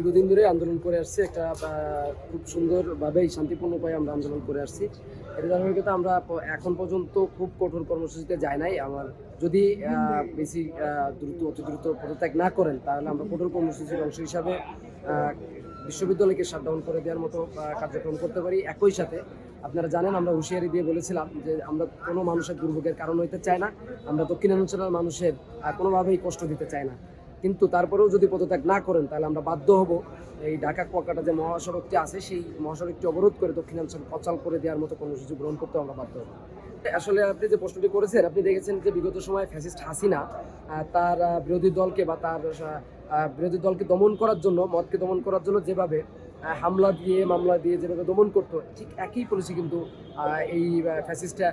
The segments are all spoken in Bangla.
দীর্ঘদিন ধরে আন্দোলন করে আসছি। একটা খুব সুন্দরভাবেই শান্তিপূর্ণ উপায়ে আমরা আন্দোলন করে আসছি। এর ধারাবাহিকতা আমরা এখন পর্যন্ত খুব কঠোর কর্মসূচিতে যাই নাই। আমার যদি বেশি অতি দ্রুত পদত্যাগ না করেন তাহলে আমরা কঠোর কর্মসূচির অংশ হিসাবে বিশ্ববিদ্যালয়কে শাটডাউন করে দেওয়ার মতো কার্যক্রম করতে পারি। একই সাথে আপনারা জানেন আমরা হুঁশিয়ারি দিয়ে বলেছিলাম যে আমরা কোনো মানুষের দুর্ভোগের কারণ হইতে চাই না, আমরা দক্ষিণাঞ্চলের মানুষের কোনোভাবেই কষ্ট দিতে চাই না। কিন্তু তারপরেও যদি পদত্যাগ না করেন তাহলে আমরা বাধ্য হব এই ঢাকা কুয়াকাটা যে মহাসড়কটি আছে সেই মহাসড়কটি অবরোধ করে দক্ষিণাঞ্চল অচল করে দেওয়ার মতো কর্মসূচি গ্রহণ করতে আমরা বাধ্য হব। আসলে আপনি যে প্রশ্নটি করেছেন, আপনি দেখেছেন যে বিগত সময়ে ফ্যাসিস্ট হাসিনা তার বিরোধী দলকে বা তার বিরোধী দলকে দমন করার জন্য, মতকে দমন করার জন্য যেভাবে হামলা দিয়ে মামলা দিয়ে যেভাবে দমন করতো, ঠিক একই পলিসি কিন্তু এই ফ্যাসিস্টটা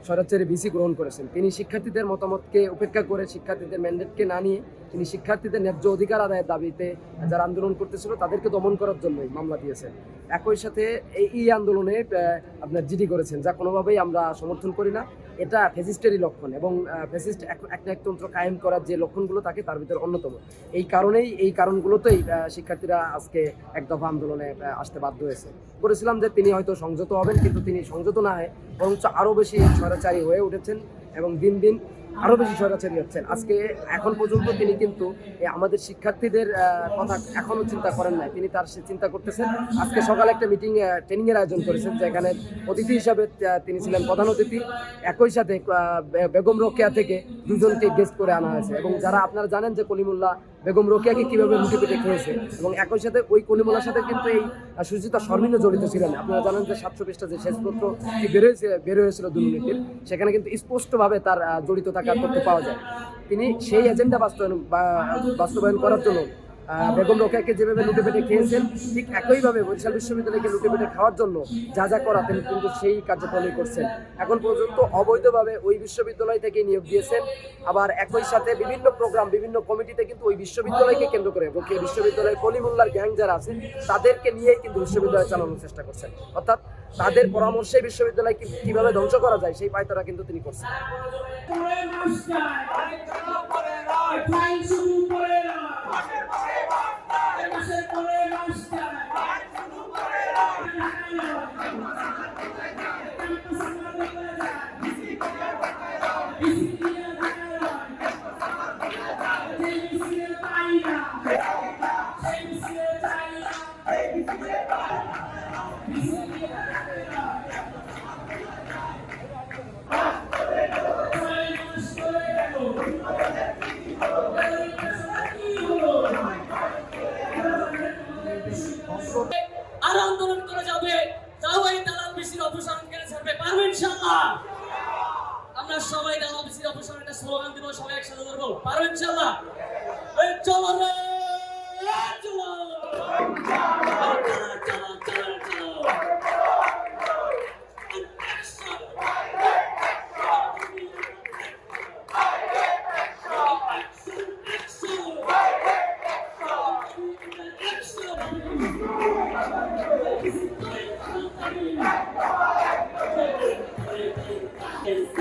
স্বৈরাচারী ভিসি গ্রহণ করেছেন। তিনি শিক্ষার্থীদের মতামতকে উপেক্ষা করে, শিক্ষার্থীদের ম্যান্ডেটকে না নিয়ে তিনি শিক্ষার্থীদের ন্যায্য অধিকার আদায়ের দাবিতে যারা আন্দোলন করতেছিল তাদেরকে দমন করার জন্যই মামলা দিয়েছেন। একই সাথে এই আন্দোলনে আপনার জিডি করেছেন, যা কোনোভাবেই আমরা সমর্থন করি না। এটা ফ্যাসিস্টেরই লক্ষণ এবং ফ্যাসিস্ট একটা একতন্ত্র কায়েম করার যে লক্ষণগুলো থাকে তার ভিতরে অন্যতম। এই কারণগুলোতেই শিক্ষার্থীরা আজকে এক দফা আন্দোলনে আসতে বাধ্য হয়েছে। বলেছিলাম যে তিনি হয়তো সংযত হবেন, কিন্তু তিনি সংযত না হয়ে বরঞ্চ আরও বেশি স্বৈরাচারী হয়ে উঠেছেন এবং দিন দিন আরও বেশি স্বৈরাচারী হচ্ছেন। এখন পর্যন্ত তিনি কিন্তু আমাদের শিক্ষার্থীদের কথা এখনও চিন্তা করেন নাই, তিনি তার চিন্তা করতেছেন। আজকে সকালে একটা ট্রেনিংয়ের আয়োজন করেছেন, যেখানে অতিথি হিসাবে তিনি ছিলেন প্রধান অতিথি। একই সাথে বেগম রোকেয়া থেকে দুজনকে গেস্ট করে আনা হয়েছে এবং যারা আপনারা জানেন যে কলিমুল্লাহ বেগম রোকেয়াকে কীভাবে লুটে পেটে খেয়েছে এবং একই সাথে ওই কলিমুল্লার সাথে কিন্তু এই সুচিতা শর্মিনও জড়িত ছিলেন। আপনারা জানেন যে 700 পৃষ্ঠা যে শেষপত্রটি বের হয়েছিল দুর্নীতির, সেখানে কিন্তু স্পষ্টভাবে তার জড়িত থাকার তথ্য পাওয়া যায়। তিনি সেই এজেন্ডা বাস্তবায়ন করার জন্য বেগম রোকেয়াকে যেভাবে লুটে পেটে খেয়েছেন, ঠিক একইভাবে বরিশাল বিশ্ববিদ্যালয়কে লুটে পেটে খাওয়ার জন্য যা করা তিনি কিন্তু সেই কার্যক্রমই করছেন। এখন পর্যন্ত অবৈধভাবে ওই বিশ্ববিদ্যালয় থেকে নিয়োগ দিয়েছেন। আবার একই সাথে বিভিন্ন প্রোগ্রাম, বিভিন্ন কমিটিতে কিন্তু ওই বিশ্ববিদ্যালয়কে কেন্দ্র করে রোকেয়া বিশ্ববিদ্যালয়ের কলিমুল্লার গ্যাং যারা আছে তাদেরকে নিয়েই কিন্তু বিশ্ববিদ্যালয় চালানোর চেষ্টা করছেন। অর্থাৎ তাদের পরামর্শে বিশ্ববিদ্যালয় কিভাবে ধ্বংস করা যায় সেই পায়তারা কিন্তু তিনি করছেন। আর আন্দোলন করে যাবে, তাও এই দালাল বিসির অপসারণ করে ছাড়বে, পারবে ইনশাআল্লাহ। আমরা সবাই দালাল বিসির অপসারণের স্লোগান দিব, সবাই একসাথে ধরবো, পারবে ইনশাআল্লাহ। এই চলো রে চলো, It's